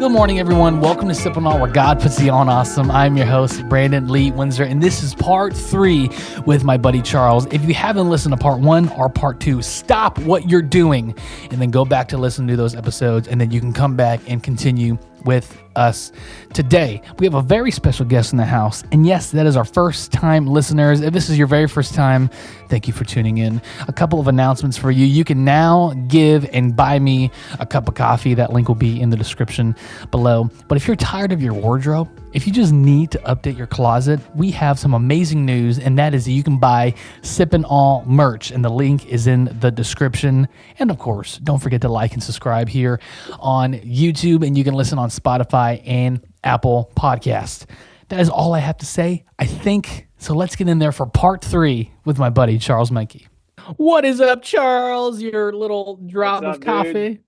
Good morning, everyone. Welcome to Sip&Awe, where God puts you on awesome. I'm your host, Brandon Lee Windsor, and this is part 3 with my buddy Charles. If you haven't listened to part 1 or part 2, stop what you're doing and then go back to listen to those episodes, and then you can come back and continue with us. Today, we have a very special guest in the house, and yes, that is our first-time listeners. If this is your very first time, thank you for tuning in. A couple of announcements for you. You can now give and buy me a cup of coffee. That link will be in the description below. But if you're tired of your wardrobe, if you just need to update your closet, we have some amazing news, and that is that you can buy Sip&Awe merch, and the link is in the description. And of course, don't forget to like and subscribe here on YouTube, and you can listen on Spotify and Apple Podcast. That is all I have to say, I think. So let's get in there for part 3 with my buddy Charles Menke. What is up, Charles? Your little drop of coffee. Dude?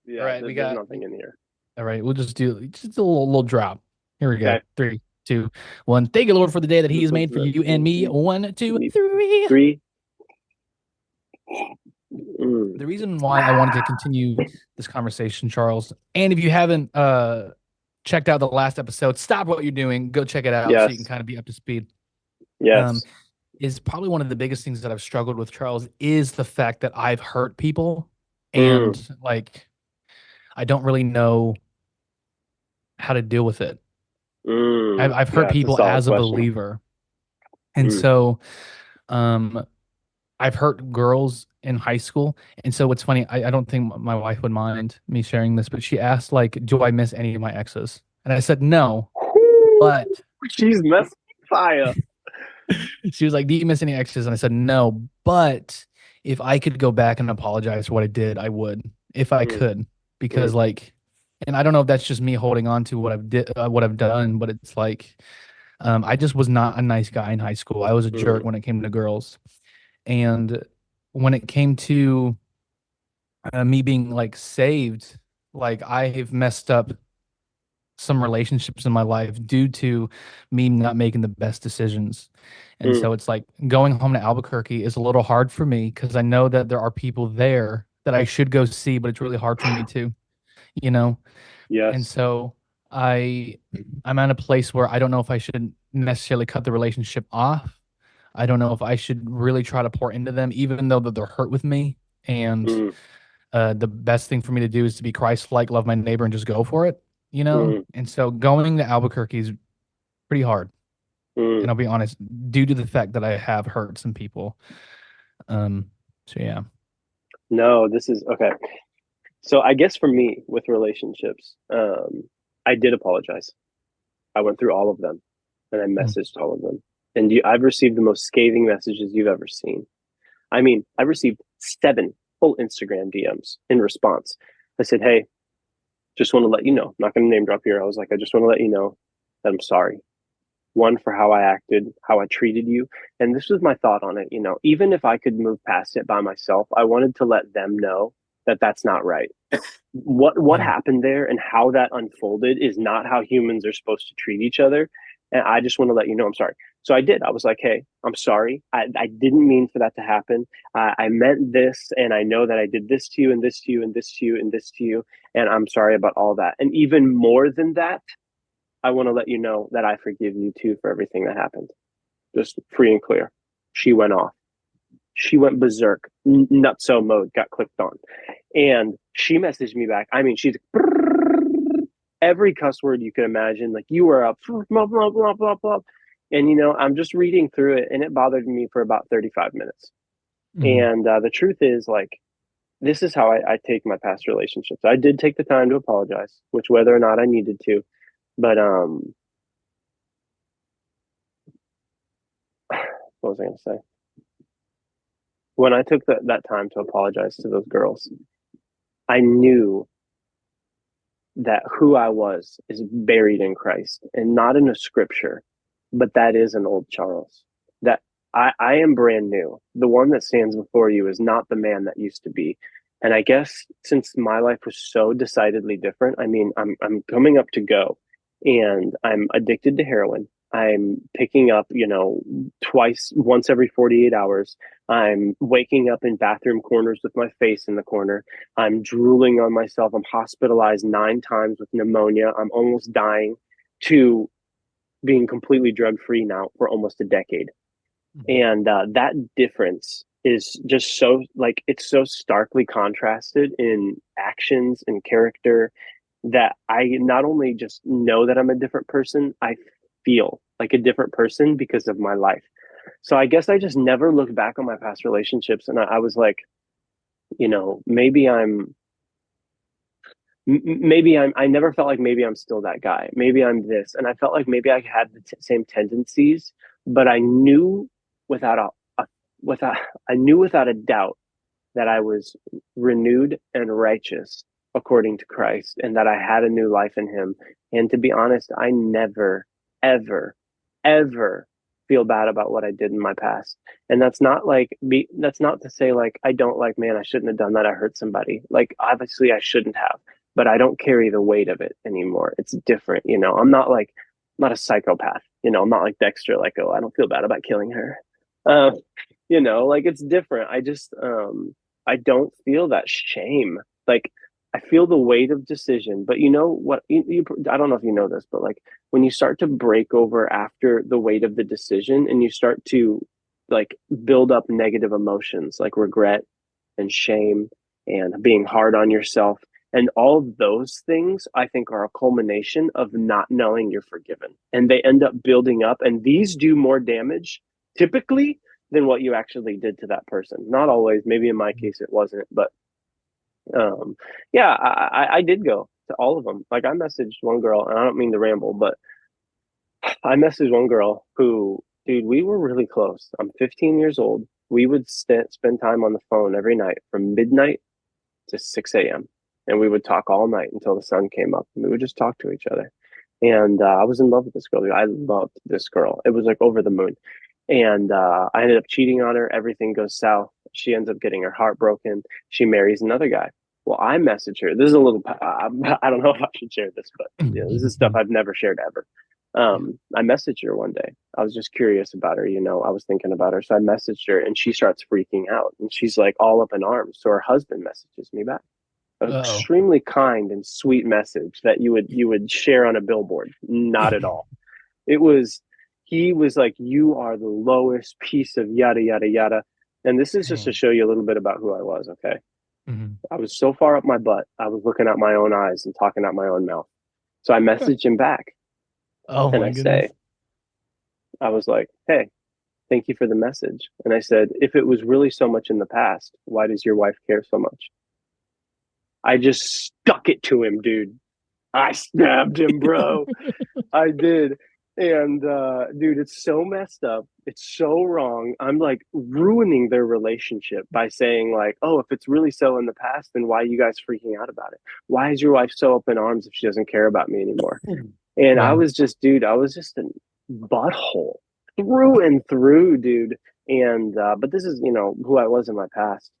Yeah, All right, there's nothing in here. All right, we'll just do a little drop. Here we go. Okay. 3, 2, 1. Thank you, Lord, for the day that He has made for you and me. 1, 2, 3. 3. The reason why I wanted to continue this conversation, Charles, and if you haven't checked out the last episode, stop what you're doing, go check it out so you can kind of be up to speed. Yes. Is probably one of the biggest things that I've struggled with, Charles, is the fact that I've hurt people, and I don't really know how to deal with it. I've hurt people as a believer. And so I've hurt girls in high school. And so what's funny, I don't think my wife would mind me sharing this, but she asked, like, do I miss any of my exes? And I said, no, but she's messing fire. She was like, do you miss any exes? And I said, no, but if I could go back and apologize for what I did, I would, if I could, because and I don't know if that's just me holding on to what I've done, but it's like, I just was not a nice guy in high school. I was a jerk when it came to girls. And when it came to me being like saved, like I've messed up some relationships in my life due to me not making the best decisions. And so it's like going home to Albuquerque is a little hard for me because I know that there are people there that I should go see, but it's really hard for me to, you know? Yes. And so I'm at a place where I don't know if I should necessarily cut the relationship off. I don't know if I should really try to pour into them, even though that they're hurt with me. And the best thing for me to do is to be Christ-like, love my neighbor, and just go for it, you know? And so going to Albuquerque is pretty hard. And I'll be honest, due to the fact that I have hurt some people. So yeah. No, this is okay. So I guess for me with relationships, I did apologize. I went through all of them and I messaged all of them. And I've received the most scathing messages you've ever seen. I mean, I received 7 full Instagram DMs in response. I said, hey, just want to let you know, I'm not going to name drop here. I was like, I just want to let you know that I'm sorry. 1, for how I acted, how I treated you. And this was my thought on it. You know, even if I could move past it by myself, I wanted to let them know that that's not right. What happened there and how that unfolded is not how humans are supposed to treat each other. And I just want to let you know I'm sorry. So I did. I was like, hey, I'm sorry. I didn't mean for that to happen. I meant this, and I know that I did this to you and this to you and this to you and this to you. And I'm sorry about all that. And even more than that, I want to let you know that I forgive you too for everything that happened. Just free and clear. She went off. She went berserk. Nutso mode got clicked on. And she messaged me back. I mean, she's every cuss word you could imagine. Like, you were up, blah, blah, blah, blah, blah. And, you know, I'm just reading through it, and it bothered me for about 35 minutes. And the truth is, like, this is how I take my past relationships. I did take the time to apologize, which whether or not I needed to. But what was I going to say? When I took that time to apologize to those girls, I knew that who I was is buried in Christ, and not in a scripture, but that is an old Charles. That I am brand new. The one that stands before you is not the man that used to be. And I guess since my life was so decidedly different, I mean, I'm coming up to Go, and I'm addicted to heroin. I'm picking up, once every 48 hours. I'm waking up in bathroom corners with my face in the corner. I'm drooling on myself. I'm hospitalized 9 times with pneumonia. I'm almost dying, to being completely drug free now for almost a decade. And that difference is just so, like, it's so starkly contrasted in actions and character, that I not only just know that I'm a different person, I feel like a different person because of my life. So I guess I just never looked back on my past relationships, and I was like, maybe I never felt like maybe I'm still that guy. Maybe I'm this. And I felt like maybe I had the same tendencies, but I knew without without, I knew without a doubt that I was renewed and righteous according to Christ, and that I had a new life in him. And to be honest, I never, ever, ever feel bad about what I did in my past. And that's not to say like I don't, like, man, I shouldn't have done that. I hurt somebody. Like, obviously I shouldn't have, but I don't carry the weight of it anymore. It's different, I'm not like, I'm not a psychopath, I'm not like Dexter, like, oh, I don't feel bad about killing her. Uh, like, it's different. I don't feel that shame. Like, I feel the weight of decision, but you know what? I don't know if you know this, but like, when you start to break over after the weight of the decision, and you start to, like, build up negative emotions like regret and shame and being hard on yourself, and all of those things, I think, are a culmination of not knowing you're forgiven, and they end up building up, and these do more damage typically than what you actually did to that person. Not always. Maybe in my case it wasn't, but um, yeah, I did go to all of them. Like, I messaged one girl, and I don't mean to ramble, but I messaged one girl who, dude, we were really close. I'm 15 years old. We would spend time on the phone every night from midnight to 6 a.m. And we would talk all night until the sun came up. And we would just talk to each other. And I was in love with this girl, dude. I loved this girl. It was like over the moon. And I ended up cheating on her. Everything goes south. She ends up getting her heart broken. She marries another guy. Well, I message her. This is a little, I don't know if I should share this, but this is stuff I've never shared ever. I messaged her one day. I was just curious about her. I was thinking about her. So I messaged her, and she starts freaking out, and she's like all up in arms. So her husband messages me back. An Oh. extremely kind and sweet message that you would share on a billboard. Not at all. It was, he was like, you are the lowest piece of yada yada yada. And this is just to Dang. show you a little bit about who I was. Okay. Mhm. I was so far up my butt, I was looking at my own eyes and talking out my own mouth. So I messaged him back, Oh and my goodness. I was like, hey, thank you for the message. And I said, if it was really so much in the past, why does your wife care so much? I just stuck it to him, dude. I stabbed him, bro. I did. And dude, it's so messed up. It's so wrong. I'm like ruining their relationship by saying like, oh, if it's really so in the past, then why are you guys freaking out about it? Why is your wife so up in arms if she doesn't care about me anymore? And I Wow. was just, dude, I was just a butthole through and through, dude. And but this is, who I was in my past.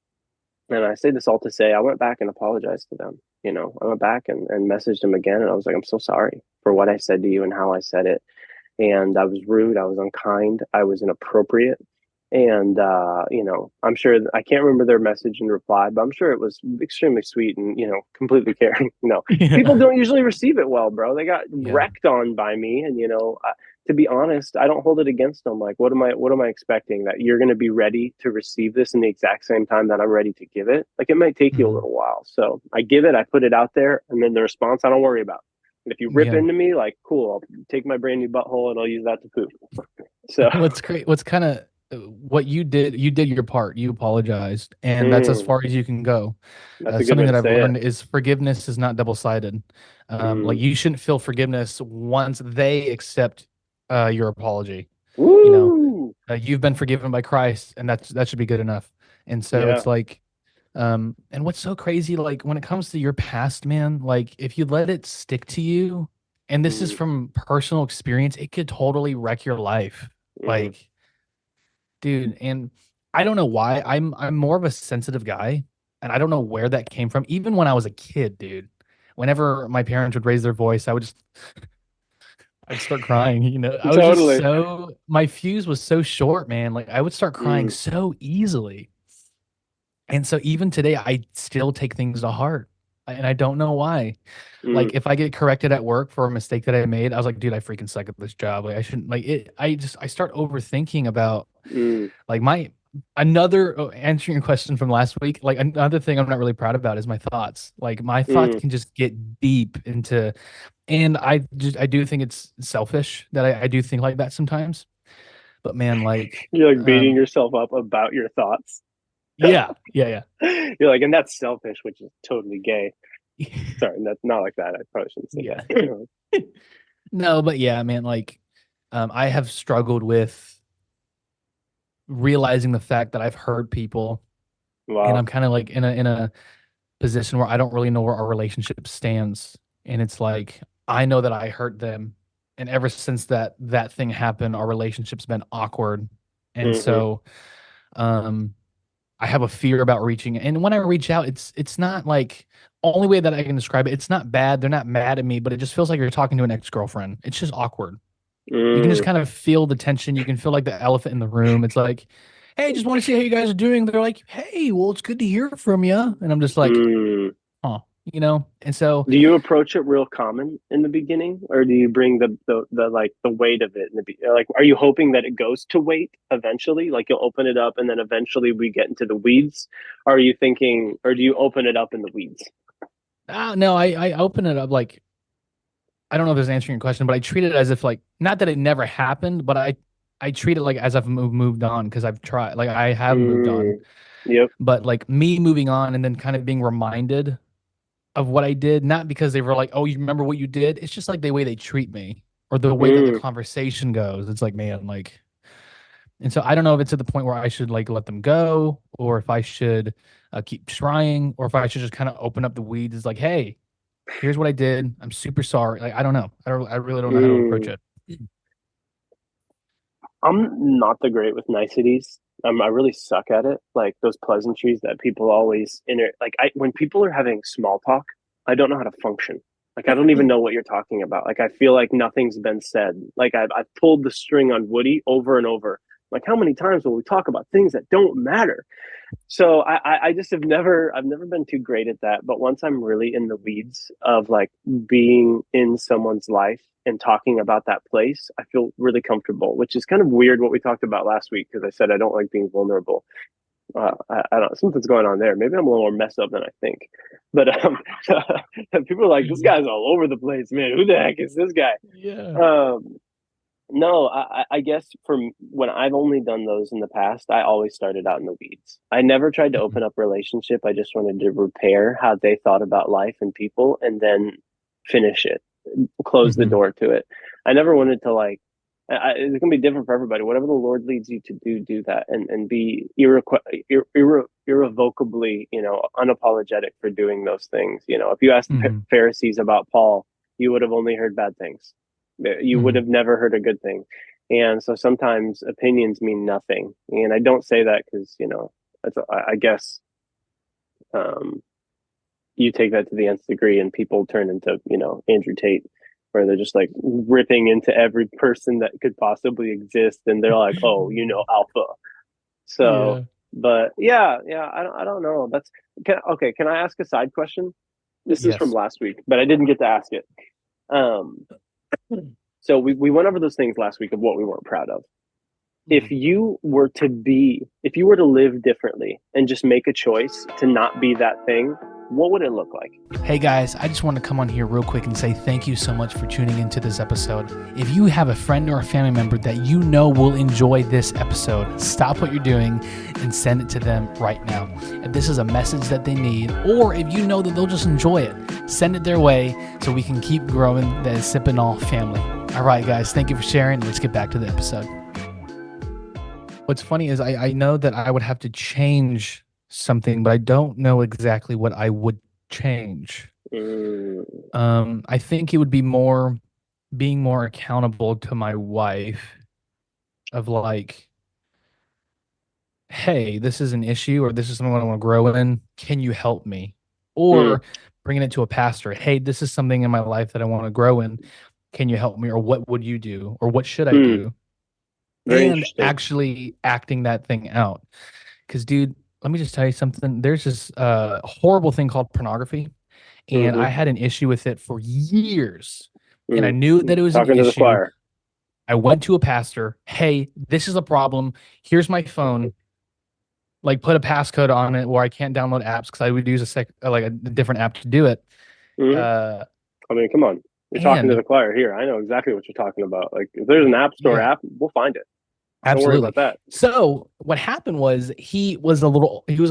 And I say this all to say I went back and apologized to them. I went back and messaged them again, and I was like, I'm so sorry for what I said to you and how I said it. And I was rude, I was unkind, I was inappropriate. And I'm sure, I can't remember their message and reply, but I'm sure it was extremely sweet and, completely caring. People Yeah. don't usually receive it well, bro. They got Yeah. wrecked on by me, and to be honest, I don't hold it against them. Like, what am I expecting, that you're going to be ready to receive this in the exact same time that I'm ready to give it? Like, it might take you a Mhm. little while. So I give it, I put it out there, and then the response I don't worry about. And if you rip Yeah. into me, like, cool, I'll take my brand new butthole and I'll use that to poop. So What's great, what's kind of what you did your part. You apologized, and that's as mm, far as you can go. that's a good way Something to that I've say it. learned is forgiveness is not double-sided. Like, Mm. you shouldn't feel forgiveness once they accept your apology. You know, Woo! you've been forgiven by Christ, and that should be good enough. And so Yeah. it's like, and what's so crazy, like when it comes to your past, man, like if you let it stick to you, and this is Mm, from personal experience, it could totally wreck your life. mm, Like, dude, and I don't know why. I'm more of a sensitive guy, and I don't know where that came from. Even when I was a kid, dude, whenever my parents would raise their voice, I'd start crying, you know. I was just Totally. so my fuse was so short, man. Like I would start crying Mm, so easily. And so even today, I still take things to heart. And I don't know why. mm, Like if I get corrected at work for a mistake that I made, I was like, dude, I freaking suck at this job. Like I shouldn't like it. I start overthinking about mm, like my another answering your question from last week. Like another thing I'm not really proud about is my thoughts. Like my thoughts mm. can just get deep into, and I do think it's selfish that I do think like that sometimes. But man, like, You're like beating yourself up about your thoughts. yeah, You're like, and that's selfish, which is totally gay. yeah, Sorry, that's not like that. I probably shouldn't say yeah. that. No, but yeah, man, like, I have struggled with realizing the fact that I've hurt people, and Wow. I'm kind of like in a position where I don't really know where our relationship stands. And it's like I know that I hurt them, and ever since that thing happened, our relationship's been awkward. And Hmm. so um I have a fear about reaching, and when I reach out, it's not like only way that I can describe it, it's not bad. They're not mad at me, but it just feels like you're talking to an ex-girlfriend. It's just awkward. You can just Mm, kind of feel the tension. You can feel like the elephant in the room. It's like, hey, just want to see how you guys are doing. They're like, hey, well, it's good to hear from you. And I'm just like, mm. huh, you know? And so, Do you approach it real common in the beginning, or do you bring the like the weight of it in like? Are you hoping that it goes to weight eventually? Like you'll open it up, and then eventually we get into the weeds. Or are you thinking, or do you open it up in the weeds? no, I open it up like, I don't know if this is answering your question, but I treat it as if like, not that it never happened, but I treat it like as I've moved on because I've tried, like I have moved on, Mm, yep. but like me moving on and then kind of being reminded of what I did, not because they were like, oh, you remember what you did? It's just like the way they treat me or the way that the Mm, conversation goes. It's like, man, like, and so I don't know if it's to the point where I should like let them go or if I should keep trying or if I should just kind of open up the weeds. It's like, hey, here's what I did. I'm super sorry. Like, I don't know. I really don't know how to approach mm. it. I'm not the great with niceties. I really suck at it. Like those pleasantries that people always like. When people are having small talk, I don't know how to function. Like I don't even know what you're talking about. Like I feel like nothing's been said. Like I've pulled the string on Woody over and over. Like how many times will we talk about things that don't matter? So I just I've never been too great at that. But once I'm really in the weeds of like being in someone's life and talking about that place, I feel really comfortable, which is kind of weird what we talked about last week because I said I don't like being vulnerable. I don't something's going on there. Maybe I'm a little more messed up than I think. But people are like, this guy's all over the place, man. Who the heck is this guy? Yeah. Um, no, I guess when I've only done those in the past, I always started out in the weeds. I never tried to Mhm. open up relationship. I just wanted to repair how they thought about life and people and then finish it, close the Mhm. door to it. I never wanted to like, it's going to be different for everybody. Whatever the Lord leads you to do that and be irrevocably, unapologetic for doing those things. If you asked the Mhm. Pharisees about Paul, you would have only heard bad things. You would Mhm. have never heard a good thing. And so sometimes opinions mean nothing. And I don't say that because, I guess um, you take that to the nth degree and people turn into, Andrew Tate, where they're just like ripping into every person that could possibly exist. And they're like, oh, alpha. So, Yeah. but yeah, I don't know. Okay. Can I ask a side question? This is from Yes. last week, but I didn't get to ask it. Um, so we went over those things last week of what we weren't proud of. Mhm. If you were to live differently and just make a choice to not be that thing, what would it look like? Hey guys, I just want to come on here real quick and say thank you so much for tuning into this episode. If you have a friend or a family member that you know will enjoy this episode, stop what you're doing and send it to them right now. If this is a message that they need, or if you know that they'll just enjoy it, send it their way so we can keep growing the Sip&Awe family. All right, guys, thank you for sharing. Let's get back to the episode. What's funny is I know that I would have to change something, but I don't know exactly what I would change. Mm, I think it would be more being more accountable to my wife of like, hey, this is an issue or this is something I want to grow in. Can you help me? mm, Or bringing it to a pastor. Hey, this is something in my life that I want to grow in. can you help me? Or what would you do? Or what should I Hmm. do? Very And interesting. actually acting that thing out. Because, dude, let me just tell you something. There's this horrible thing called pornography, and I Hmm. had an issue with it for years. And I Mm. knew that it was an Talking to the issue. choir. I went to a pastor. Hey, this is a problem. Here's my phone. Like, put a passcode on it where I can't download apps because I would use a different app to do it. Hmm. Uh, I mean, come on. You're talking to and the choir here. I know exactly what you're talking about. Like, if there's an app store yeah, app, we'll find it. Don't worry absolutely. about that. So what happened was he was an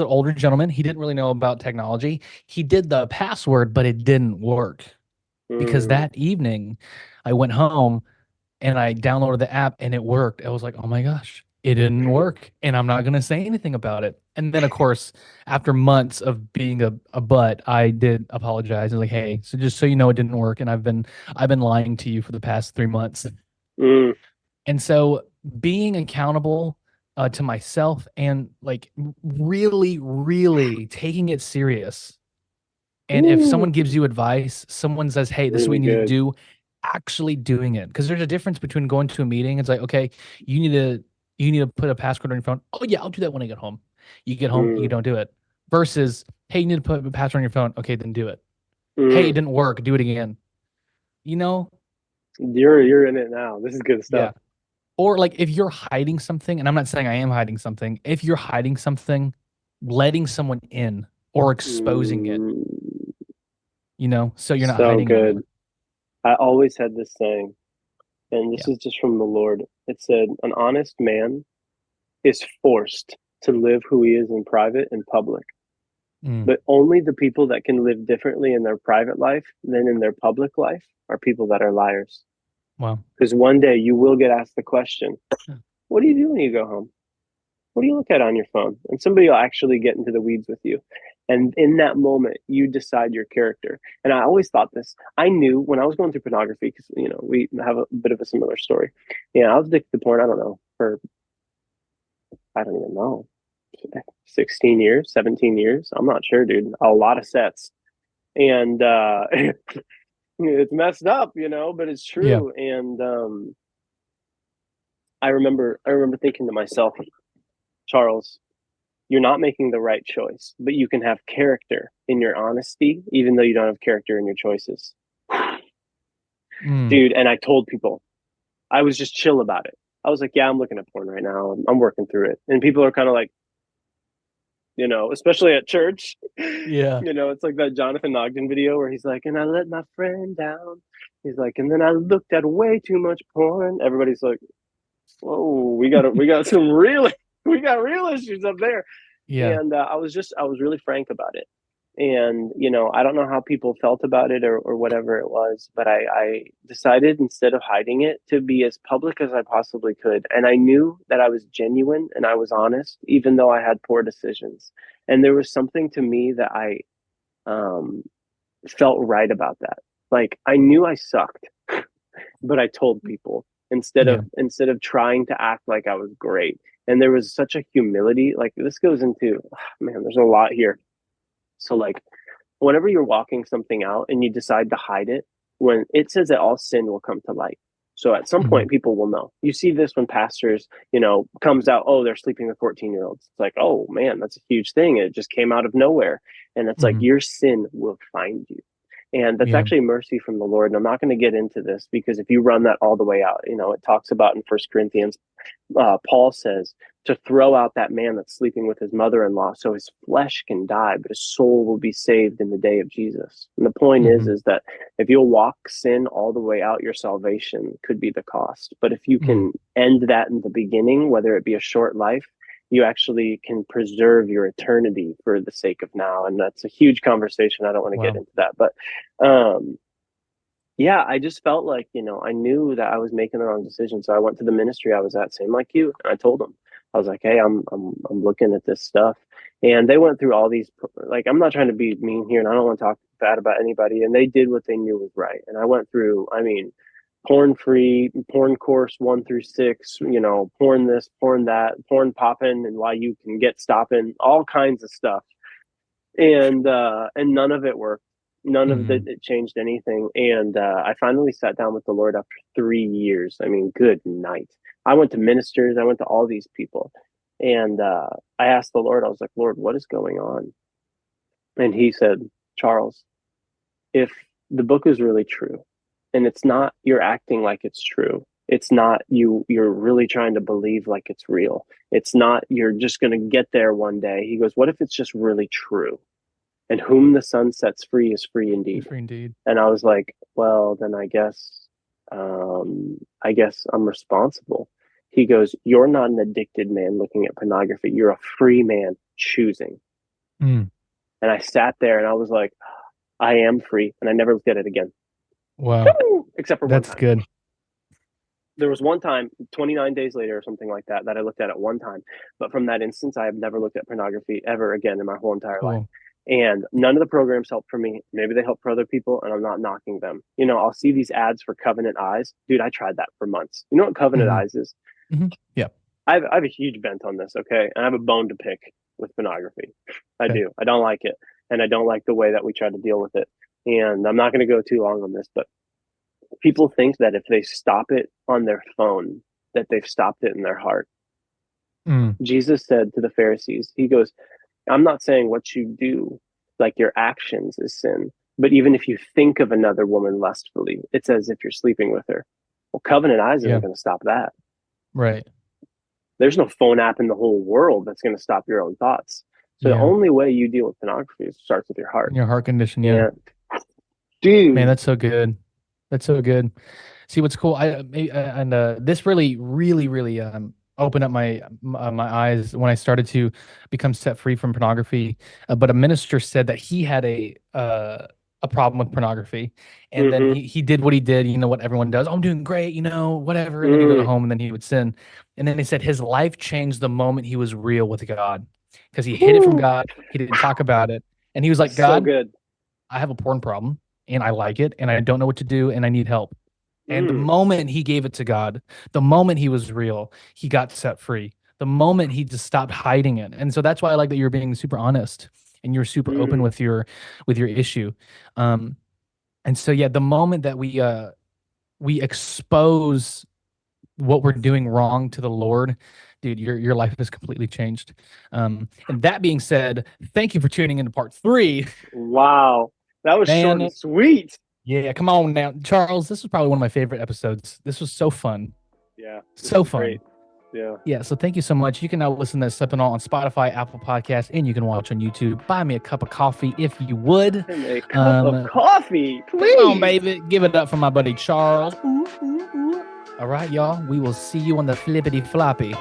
older gentleman. He didn't really know about technology. He did the password, but it didn't work because Mm. that evening I went home and I downloaded the app and it worked. I was like, oh my gosh, it didn't work. And I'm not going to say anything about it. And then, of course, after months of being a butt, I did apologize. I was like, hey, so just so you know, it didn't work. And I've been lying to you for the past 3 months. Mm. And so being accountable to myself and like really, really taking it serious. And if someone Ooh, gives you advice, someone says, hey, this is what really you need to good. do, actually doing it. Because there's a difference between going to a meeting. It's like, okay, you need to put a password on your phone. Oh yeah, I'll do that when I get home. You get home, you Mm. don't do it. Versus, hey, you need to put a password on your phone. Okay, then do it. Hey, it Mm. didn't work. Do it again. You know? You're in it now. This is good stuff. Yeah. Or like if you're hiding something, and I'm not saying I am hiding something, if you're hiding something, letting someone in or exposing it, Mm. so you're not So hiding it good. anymore. I always had this saying, and this Yeah. is just from the Lord. It said, "An honest man is forced to live who he is in private and public, Mm, but only the people that can live differently in their private life than in their public life are people that are liars." wow. Because one day you will get asked the question, "What do you do when you go home? What do you look at on your phone?" And somebody will actually get into the weeds with you. And in that moment, you decide your character. And I always thought this. I knew when I was going through pornography, because, we have a bit of a similar story. Yeah, I was addicted to porn, I don't know, for, I don't even know, 16 years, 17 years. I'm not sure, dude. A lot of sets. And it's messed up, but it's Yeah. true. And I remember thinking to myself, Charles, you're not making the right choice, but you can have character in your honesty, even though you don't have character in your choices. Mm, Dude, and I told people, I was just chill about it. I was like, yeah, I'm looking at porn right now. I'm working through it. And people are kind of like, especially at church, yeah. it's like that Jonathan Ogden video where he's like, and I let my friend down. He's like, and then I looked at way too much porn. Everybody's like, whoa, we got some real, we got real issues up there. Yeah. And I was really frank about it. And I don't know how people felt about it, or whatever it was, but I decided, instead of hiding it, to be as public as I possibly could. And I knew that I was genuine and I was honest, even though I had poor decisions. And there was something to me that I um, felt right about that. Like, I knew I sucked, but I told people, instead Yeah. of instead of trying to act like I was great. And there was such a humility. Like, this goes into, man, there's a lot here. So, like, whenever you're walking something out and you decide to hide it, when it says that all sin will come to light. So at some Hmm. point, people will know. You see this when pastors, comes out, oh, they're sleeping with 14-year-olds. It's like, oh man, that's a huge thing. It just came out of nowhere. And it's like, Hmm. your sin will find you. And that's Yeah. actually mercy from the Lord. And I'm not going to get into this, because if you run that all the way out, it talks about in First Corinthians, Paul says to throw out that man that's sleeping with his mother-in-law, so his flesh can die, but his soul will be saved in the day of Jesus. And the point is, Hmm. is that if you'll walk sin all the way out, your salvation could be the cost. But if you Mm. can end that in the beginning, whether it be a short life, you actually can preserve your eternity for the sake of now. And that's a huge conversation. I don't want to get Wow. into that, but um, yeah, I just felt like, I knew that I was making the wrong decision. So I went to the ministry I was at, same like you, and I told them, I was like, hey, I'm looking at this stuff. And they went through all these, like, I'm not trying to be mean here, and I don't want to talk bad about anybody. And they did what they knew was right. And I went through, I mean, porn free, porn course 1 through 6, porn this, porn that, porn popping, and why you can get stopping, all kinds of stuff. And none of it worked. None of Mm-hmm. it changed anything. And I finally sat down with the Lord after 3 years. I mean, good night. I went to ministers, I went to all these people. And I asked the Lord, I was like, Lord, what is going on? And he said, Charles, if the book is really true, and it's not you're acting like it's true, it's not you're really trying to believe like it's real, it's not you're just going to get there one day. He goes, what if it's just really true? And whom the sun sets free is free indeed. Free indeed. And I was like, well, then I guess I'm responsible. He goes, you're not an addicted man looking at pornography, you're a free man choosing. Mm. And I sat there and I was like, I am free. And I never looked at it again. Wow. Except for one That's time. good. There was one time, 29 days later or something like that, that I looked at it one time. But from that instance, I have never looked at pornography ever again in my whole entire life. Cool. And none of the programs helped for me. Maybe they help for other people, and I'm not knocking them. You know, I'll see these ads for Covenant Eyes. Dude, I tried that for months. You know what Covenant Mm-hmm. Eyes is? Mm-hmm. Yeah. I have a huge bent on this, okay? And I have a bone to pick with pornography. I Okay. do. I don't like it. And I don't like the way that we try to deal with it. And I'm not going to go too long on this, but people think that if they stop it on their phone, that they've stopped it in their heart. Mm. Jesus said to the Pharisees, he goes, I'm not saying what you do, like your actions, is sin. But even if you think of another woman lustfully, it's as if you're sleeping with her. Well, Covenant Eyes isn't going to stop that. Right. There's no phone app in the whole world that's going to stop your own thoughts. So the only way you deal with pornography is starts with your heart. Your heart condition, yeah. Dude. Man, that's so good. That's so good. See, what's cool, this really, really, really opened up my eyes when I started to become set free from pornography. But a minister said that he had a problem with pornography, and then he did what he did. You know what everyone does. Oh, I'm doing great. You know, whatever. And then he'd go to home, and then he would sin. And then he said his life changed the moment he was real with God, because he hid it from God. He didn't talk about it, and he was like, That's so God, good. I have a porn problem, and I like it, and I don't know what to do, and I need help. And the moment he gave it to God, the moment he was real, he got set free. The moment he just stopped hiding it. And so that's why I like that you're being super honest and you're super open with your issue. And so yeah, the moment that we expose what we're doing wrong to the Lord, dude, your life has completely changed. And that being said, thank you for tuning into part 3. Wow. That was short and sweet. Yeah, come on now. Charles, this was probably one of my favorite episodes. This was so fun. Yeah. So fun. Great. Yeah. Yeah, so thank you so much. You can now listen to Sip&Awe on Spotify, Apple Podcasts, and you can watch on YouTube. Buy me a cup of coffee if you would. A cup of coffee, please. Come on, baby. Give it up for my buddy Charles. Ooh, ooh, ooh. All right, y'all. We will see you on the flippity floppy.